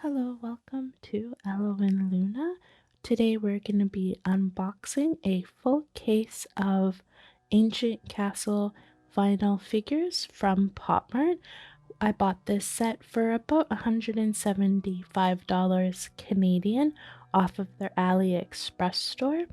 Hello, welcome to Aloe and Luna. Today we're going to be unboxing a full case of Ancient Castle vinyl figures from PopMart. I bought this set for about $175 Canadian off of their Aliexpress store,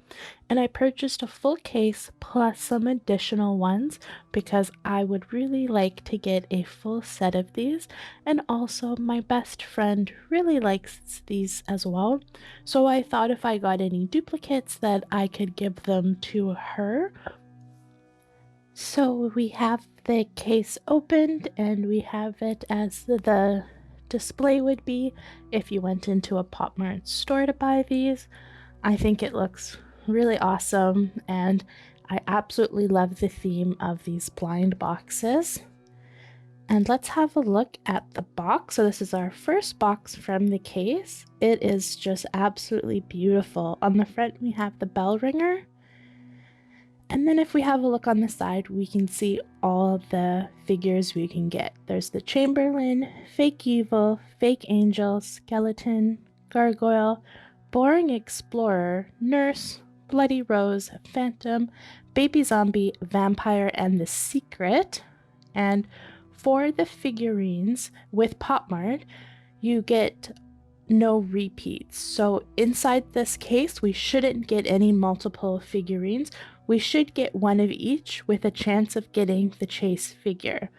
and I purchased a full case plus some additional ones because I would really like to get a full set of these, and also my best friend really likes these as well. So I thought if I got any duplicates that I could give them to her. So we have the case opened and we have it as the display would be if you went into a PopMart store to buy these. I think it looks really awesome and I absolutely love the theme of these blind boxes. And let's have a look at the box. So this is our first box from the case. It is just absolutely beautiful. On the front we have the bell ringer. And then if we have a look on the side, we can see all the figures we can get. There's the Chamberlain, Fake Evil, Fake Angel, Skeleton, Gargoyle, Boring Explorer, Nurse, Bloody Rose, Phantom, Baby Zombie, Vampire, and The Secret. And for the figurines with PopMart, you get no repeats. So inside this case, we shouldn't get any multiple figurines. We should get one of each with a chance of getting the chase figure,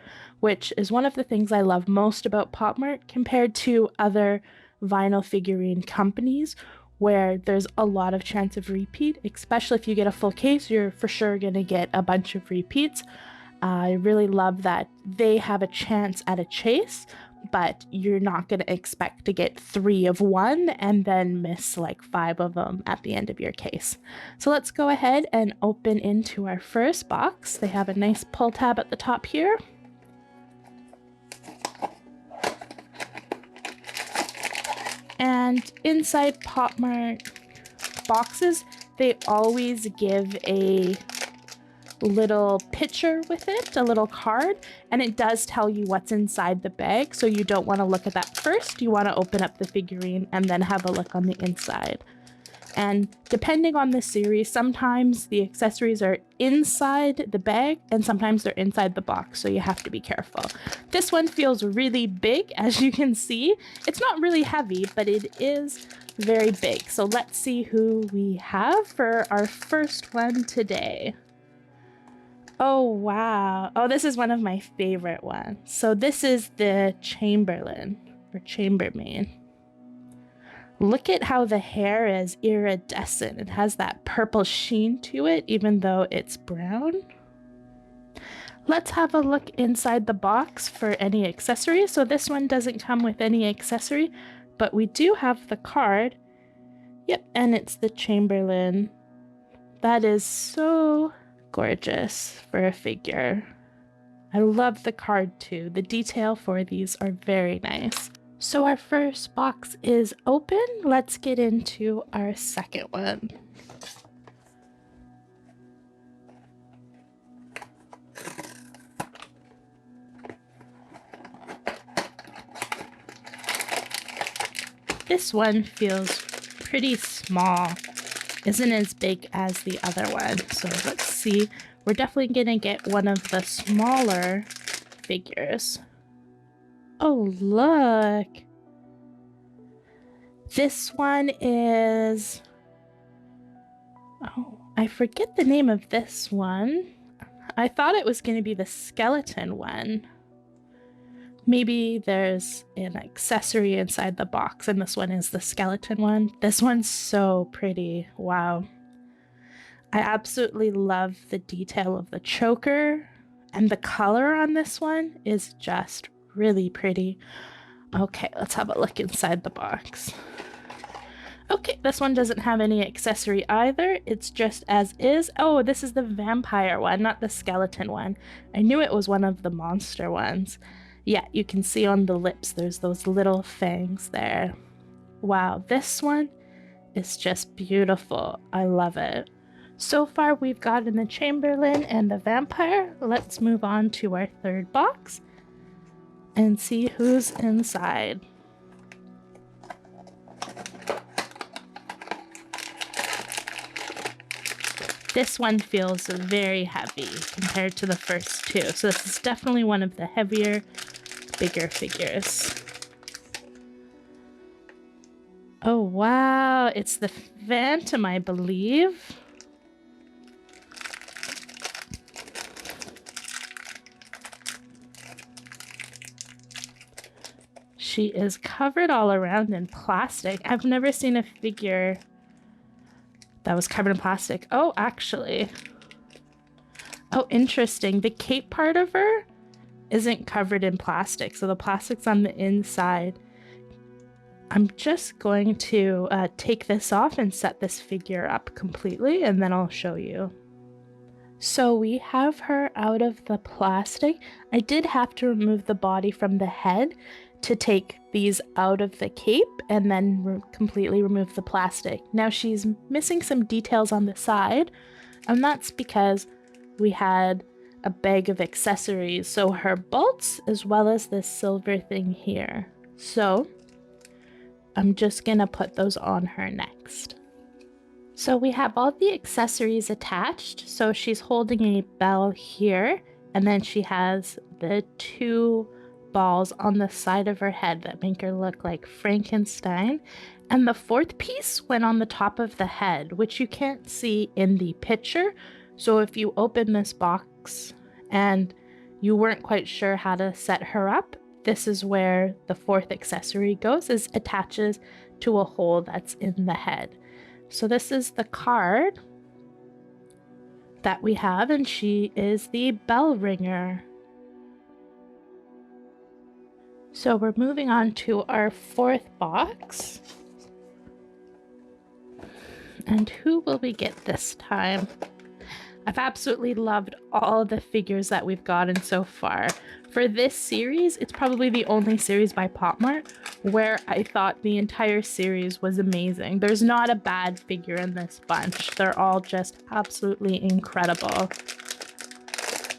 which is one of the things I love most about PopMart compared to other vinyl figurine companies where there's a lot of chance of repeat, especially if you get a full case, you're for sure going to get a bunch of repeats. I really love that they have a chance at a chase, but you're not going to expect to get 3 of one and then miss like 5 of them at the end of your case. So let's go ahead and open into our first box. They have a nice pull tab at the top here. And inside PopMart boxes, they always give a little picture with it, a little card, and it does tell you what's inside the bag, so you don't want to look at that first. You want to open up the figurine and then have a look on the inside. And depending on the series, sometimes the accessories are inside the bag and sometimes they're inside the box, so you have to be careful. This one feels really big, as you can see. It's not really heavy, but it is very big. So let's see who we have for our first one today. Oh, wow. Oh, this is one of my favorite ones. So this is the Chamberlain or Chambermaid. Look at how the hair is iridescent. It has that purple sheen to it, even though it's brown. Let's have a look inside the box for any accessories. So this one doesn't come with any accessory, but we do have the card. Yep, and it's the Chamberlain. That is so gorgeous for a figure. I love the card too. The detail for these are very nice. So our first box is open. Let's get into our second one. This one feels pretty small. Isn't as big as the other one. So let's see. We're definitely gonna get one of the smaller figures. Oh, look. This one is... Oh, I forget the name of this one. I thought it was gonna be the skeleton one. Maybe there's an accessory inside the box and this one is the skeleton one. This one's so pretty. Wow. I absolutely love the detail of the choker, and the color on this one is just really pretty. Okay, let's have a look inside the box. Okay, this one doesn't have any accessory either. It's just as is. Oh, this is the vampire one, not the skeleton one. I knew it was one of the monster ones. Yeah, you can see on the lips, there's those little fangs there. Wow, this one is just beautiful. I love it. So far, we've gotten the Chamberlain and the vampire. Let's move on to our third box and see who's inside. this one feels very heavy compared to the first two. So this is definitely one of the heavier, bigger figures. Oh, wow. It's the Phantom, I believe. She is covered all around in plastic. I've never seen a figure that was covered in plastic. Oh, actually. Oh, interesting. The cape part of her isn't covered in plastic, so the plastic's on the inside. I'm just going to take this off and set this figure up completely, and then I'll show you. So we have her out of the plastic. I did have to remove the body from the head to take these out of the cape and then completely remove the plastic. Now she's missing some details on the side, and that's because we had a bag of accessories, so her bolts as well as this silver thing here. So I'm just gonna put those on her next. So we have all the accessories attached. So she's holding a bell here, and then she has the two balls on the side of her head that make her look like Frankenstein. And the fourth piece went on the top of the head, which you can't see in the picture. So if you open this box and you weren't quite sure how to set her up, this is where the fourth accessory goes, is attaches to a hole that's in the head. So this is the card that we have, and she is the bell ringer. So we're moving on to our fourth box. And who will we get this time? I've absolutely loved all the figures that we've gotten so far. For this series, it's probably the only series by PopMart where I thought the entire series was amazing. There's not a bad figure in this bunch. They're all just absolutely incredible.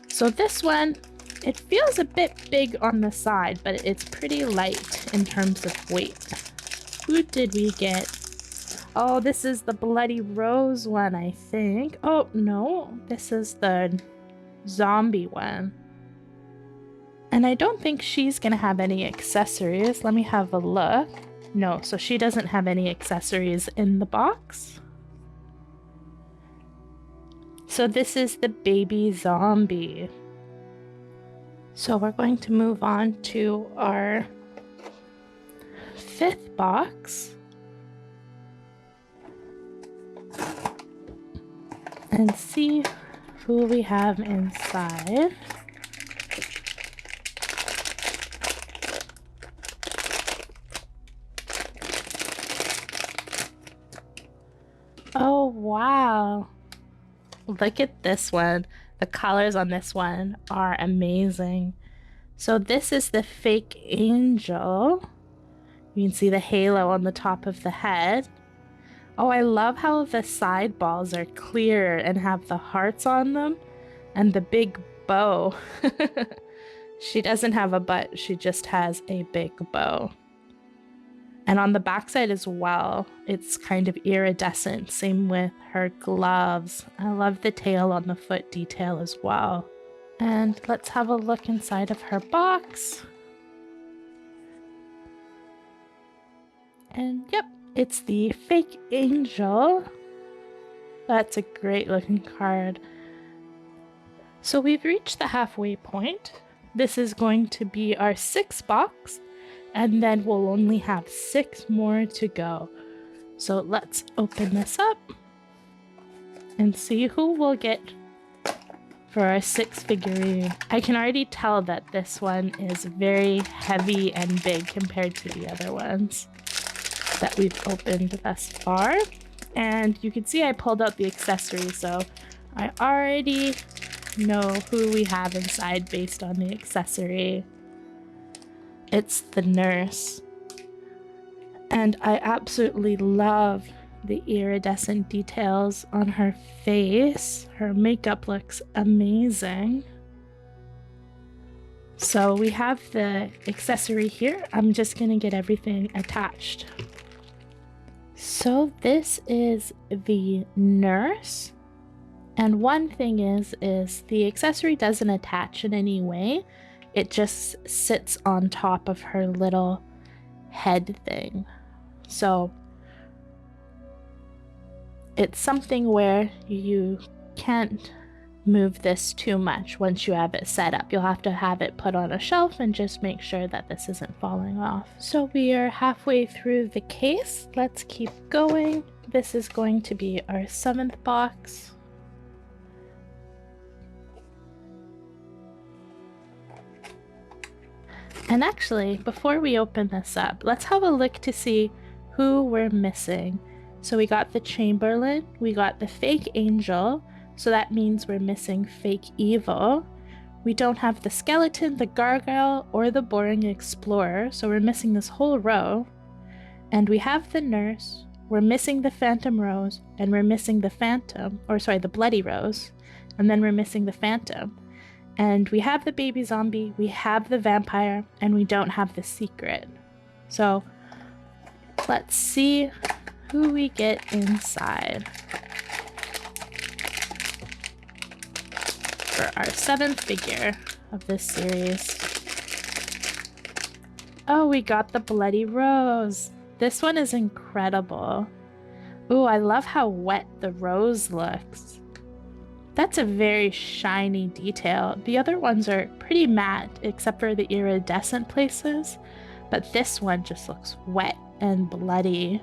So this one, it feels a bit big on the side, but it's pretty light in terms of weight. Who did we get? Oh, this is the Bloody Rose one, I think. Oh, no, this is the zombie one. And I don't think she's gonna have any accessories. Let me have a look. No, so she doesn't have any accessories in the box. So this is the baby zombie. So we're going to move on to our fifth box. And see who we have inside. Oh, wow. Look at this one. The colors on this one are amazing. So this is the fake angel. You can see the halo on the top of the head. Oh, I love how the side balls are clear and have the hearts on them and the big bow. She doesn't have a butt, she just has a big bow. And on the backside as well, it's kind of iridescent. Same with her gloves. I love the tail on the foot detail as well. And let's have a look inside of her box. And yep, it's the fake angel. That's a great looking card. So we've reached the halfway point. This is going to be our sixth box, and then we'll only have 6 more to go. So let's open this up and see who we'll get for our 6th figurine. I can already tell that this one is very heavy and big compared to the other ones that we've opened thus far. And you can see I pulled out the accessories, so I already know who we have inside based on the accessory. It's the nurse. And I absolutely love the iridescent details on her face. Her makeup looks amazing. So we have the accessory here. I'm just gonna get everything attached. So this is the nurse, And one thing is the accessory doesn't attach in any way. It just sits on top of her little head thing. So it's something where you can't move this too much once you have it set up. You'll have to have it put on a shelf and just make sure that this isn't falling off. So we are halfway through the case. Let's keep going. This is going to be our 7th box. And actually, before we open this up, let's have a look to see who we're missing. So we got the Chamberlain, we got the fake Angel, so that means we're missing fake Evil. We don't have the Skeleton, the Gargoyle, or the Boring Explorer, so we're missing this whole row. And we have the Nurse, we're missing the Phantom Rose, and we're missing the Phantom, or sorry, the Bloody Rose, and then we're missing the Phantom. And we have the Baby Zombie, we have the Vampire, and we don't have the Secret. So let's see who we get inside for our 7th figure of this series. Oh, we got the Bloody Rose. This one is incredible. Ooh, I love how wet the rose looks. That's a very shiny detail. The other ones are pretty matte, except for the iridescent places, but this one just looks wet and bloody.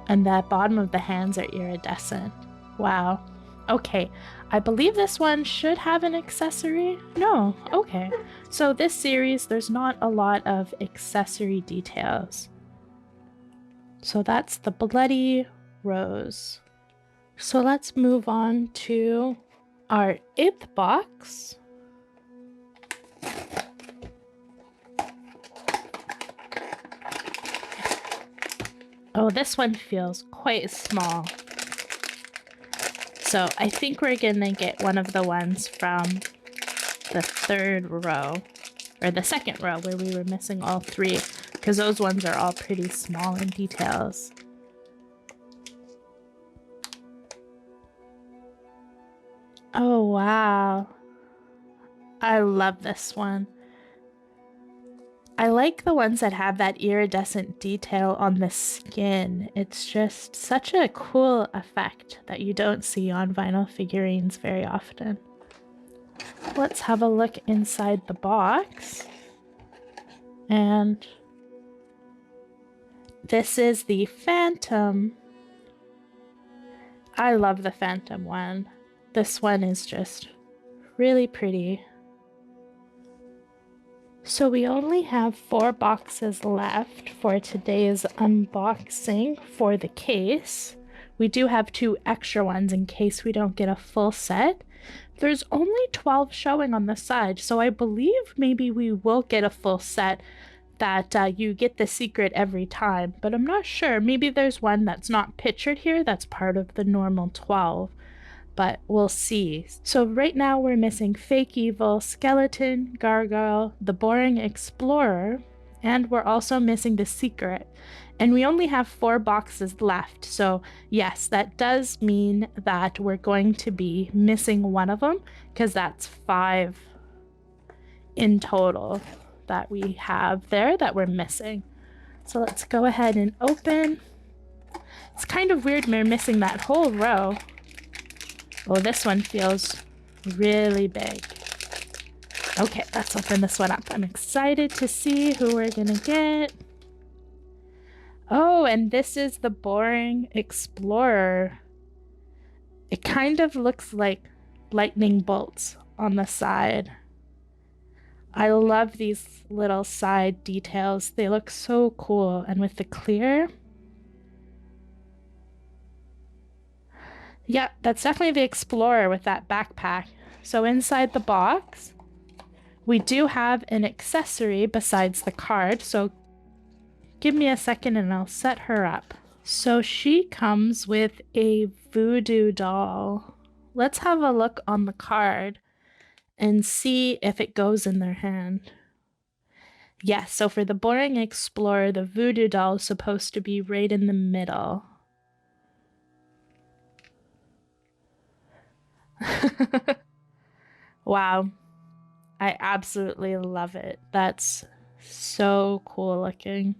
And the bottom of the hands are iridescent. Wow. Okay, I believe this one should have an accessory. No, okay. So this series, there's not a lot of accessory details. So that's the Bloody Rose. So let's move on to our 8th box. Oh, this one feels quite small. So I think we're gonna get one of the ones from the 3rd row, or the 2nd row where we were missing all 3, because those ones are all pretty small in details. Oh, wow. I love this one. I like the ones that have that iridescent detail on the skin. It's just such a cool effect that you don't see on vinyl figurines very often. Let's have a look inside the box. And this is the Phantom. I love the Phantom one. This one is just really pretty. So we only have 4 boxes left for today's unboxing for the case. We do have 2 extra ones in case we don't get a full set. There's only 12 showing on the side, so I believe maybe we will get a full set that you get the secret every time, but I'm not sure. Maybe there's one that's not pictured here that's part of the normal 12. But we'll see. So right now we're missing Fake Evil, Skeleton, Gargoyle, the Boring Explorer, and we're also missing the Secret. And we only have 4 boxes left. So yes, that does mean that we're going to be missing one of them, because that's 5 in total that we have there that we're missing. So let's go ahead and open. It's kind of weird we're missing that whole row. Oh, this one feels really big. Okay, let's open this one up. I'm excited to see who we're gonna get. Oh, and this is the Boring Explorer. It kind of looks like lightning bolts on the side. I love these little side details. They look so cool. And with the clear, yeah, that's definitely the Explorer with that backpack. So inside the box, we do have an accessory besides the card. So give me a second and I'll set her up. So she comes with a voodoo doll. Let's have a look on the card and see if it goes in their hand. Yes, so for the Boring Explorer, the voodoo doll is supposed to be right in the middle. Wow. I absolutely love it. That's so cool looking.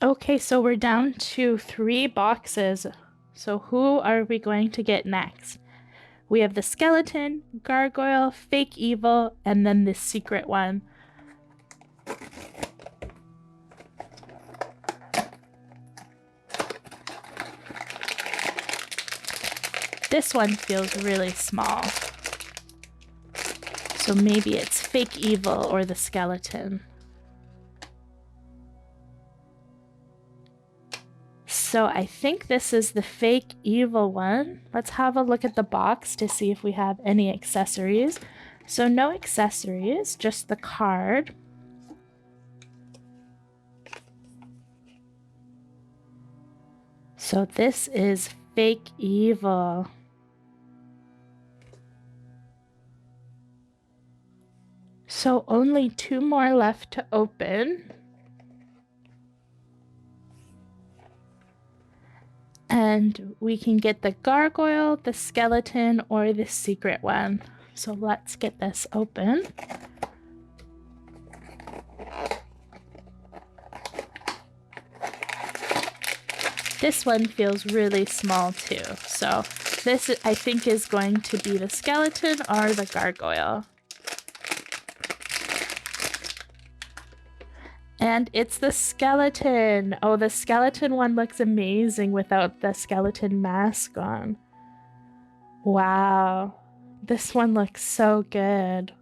Okay, so we're down to 3 boxes. So who are we going to get next? We have the skeleton, gargoyle, fake evil, and then the secret one. This one feels really small. So maybe it's fake evil or the skeleton. So I think this is the fake evil one. Let's have a look at the box to see if we have any accessories. So no accessories, just the card. So this is fake evil. So only 2 more left to open. And we can get the gargoyle, the skeleton, or the secret one. So let's get this open. This one feels really small too. So this, I think, is going to be the skeleton or the gargoyle. And it's the skeleton. Oh, the skeleton one looks amazing without the skeleton mask on. Wow. This one looks so good.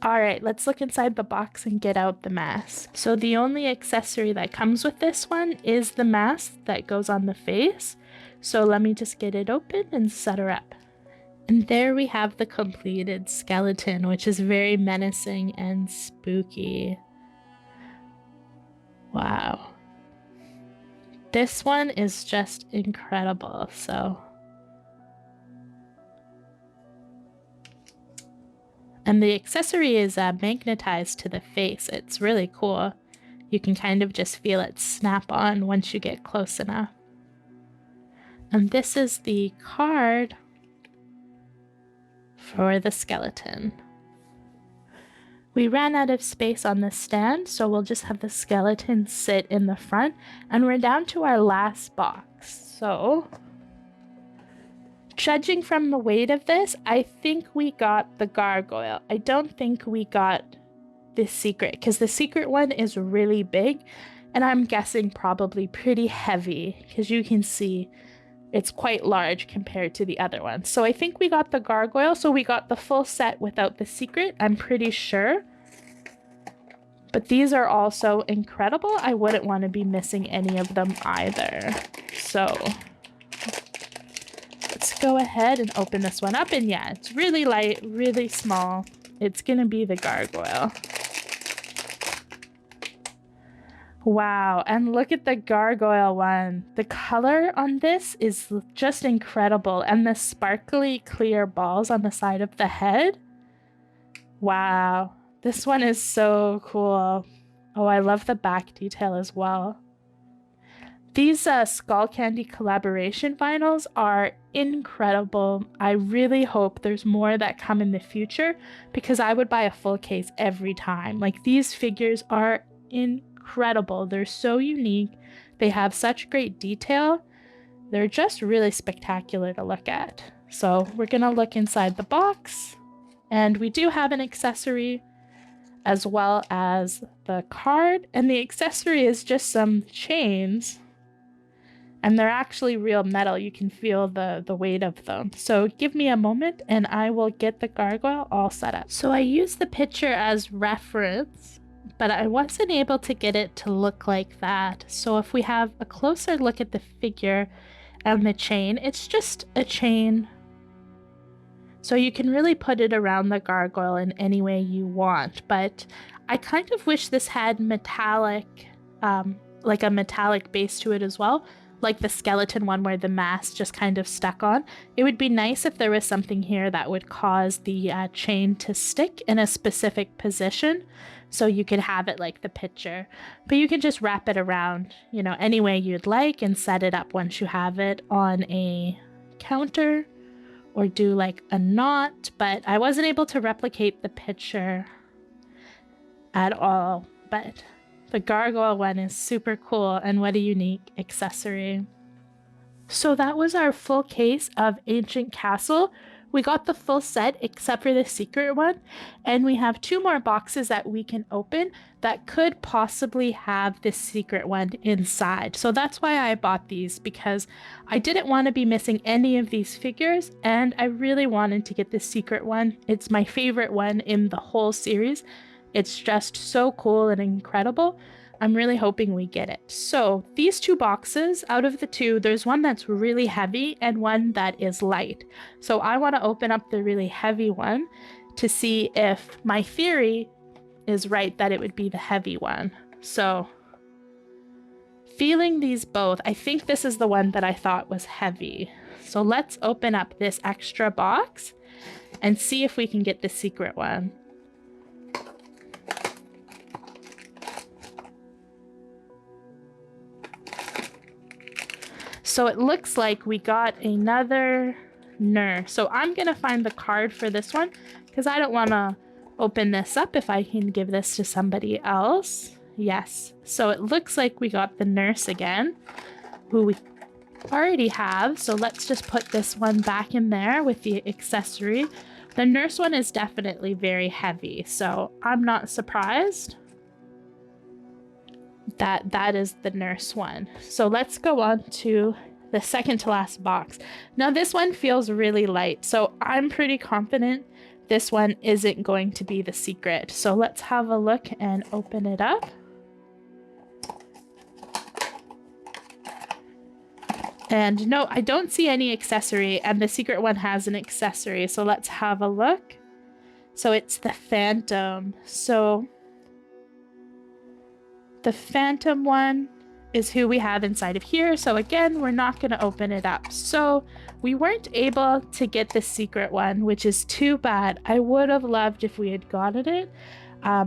All right, let's look inside the box and get out the mask. So the only accessory that comes with this one is the mask that goes on the face. So let me just get it open and set her up. And there we have the completed skeleton, which is very menacing and spooky. Wow. This one is just incredible, so. And the accessory is magnetized to the face. It's really cool. You can kind of just feel it snap on once you get close enough. And this is the card for the skeleton. We ran out of space on the stand, so we'll just have the skeleton sit in the front, and we're down to our last box. So, judging from the weight of this, I think we got the gargoyle. I don't think we got the secret, because the secret one is really big, and I'm guessing probably pretty heavy, because you can see it's quite large compared to the other one. So I think we got the gargoyle. So we got the full set without the secret, I'm pretty sure. But these are also incredible. I wouldn't want to be missing any of them either. So let's go ahead and open this one up. And yeah, it's really light, really small. It's gonna be the gargoyle. Wow, and look at the gargoyle one. The color on this is just incredible, and the sparkly clear balls on the side of the head. Wow, this one is so cool. Oh, I love the back detail as well. These Skull Candy collaboration vinyls are incredible. I really hope there's more that come in the future, because I would buy a full case every time. Like, these figures are incredible. They're so unique. They have such great detail. They're just really spectacular to look at. So we're gonna look inside the box, and we do have an accessory as well as the card, and the accessory is just some chains, and they're actually real metal. You can feel the weight of them. So give me a moment and I will get the gargoyle all set up. So I used the picture as reference, but I wasn't able to get it to look like that. So if we have a closer look at the figure and the chain, it's just a chain. So you can really put it around the gargoyle in any way you want, but I kind of wish this had metallic, like a metallic base to it as well. like the skeleton one where the mask just kind of stuck on. It would be nice if there was something here that would cause the chain to stick in a specific position so you could have it like the picture. But you can just wrap it around, you know, any way you'd like and set it up once you have it on a counter or do like a knot. But I wasn't able to replicate the picture at all, but the gargoyle one is super cool, and what a unique accessory. So that was our full case of Ancient Castle. We got the full set except for the secret one, and we have 2 more boxes that we can open that could possibly have this secret one inside. So that's why I bought these, because I didn't want to be missing any of these figures, and I really wanted to get the secret one. It's my favorite one in the whole series. It's just so cool and incredible. I'm really hoping we get it. So these 2 boxes, out of the 2, there's one that's really heavy and one that is light. So I want to open up the really heavy one to see if my theory is right that it would be the heavy one. So feeling these both, I think this is the one that I thought was heavy. So let's open up this extra box and see if we can get the secret one. So it looks like we got another nurse. So I'm going to find the card for this one because I don't want to open this up if I can give this to somebody else. Yes. So it looks like we got the nurse again, who we already have. So let's just put this one back in there with the accessory. The nurse one is definitely very heavy, so I'm not surprised that is the nurse one. So let's go on to the second to last box. Now this one feels really light, so I'm pretty confident this one isn't going to be the secret. So let's have a look and open it up. And no, I don't see any accessory, and the secret one has an accessory. So let's have a look. So it's the Phantom. So the Phantom one is who we have inside of here. So again, we're not going to open it up. So we weren't able to get the secret one, which is too bad. I would have loved if we had gotten it.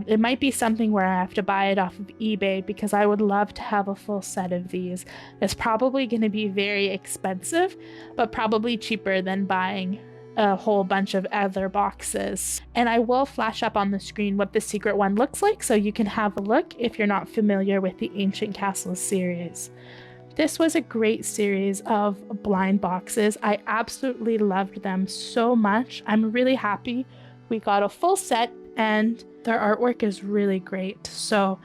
It might be something where I have to buy it off of eBay because I would love to have a full set of these. It's probably going to be very expensive, but probably cheaper than buying a whole bunch of other boxes. And I will flash up on the screen what the secret one looks like so you can have a look if you're not familiar with the Ancient Castles series. This was a great series of blind boxes. I absolutely loved them so much. I'm really happy we got a full set, and their artwork is really great. So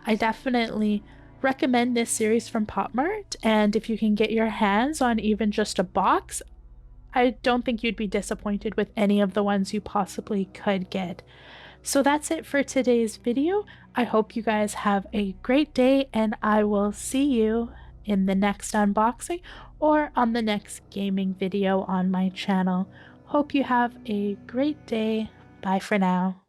I definitely recommend this series from PopMart, and if you can get your hands on even just a box, I don't think you'd be disappointed with any of the ones you possibly could get. So that's it for today's video. I hope you guys have a great day, and I will see you in the next unboxing or on the next gaming video on my channel. Hope you have a great day. Bye for now.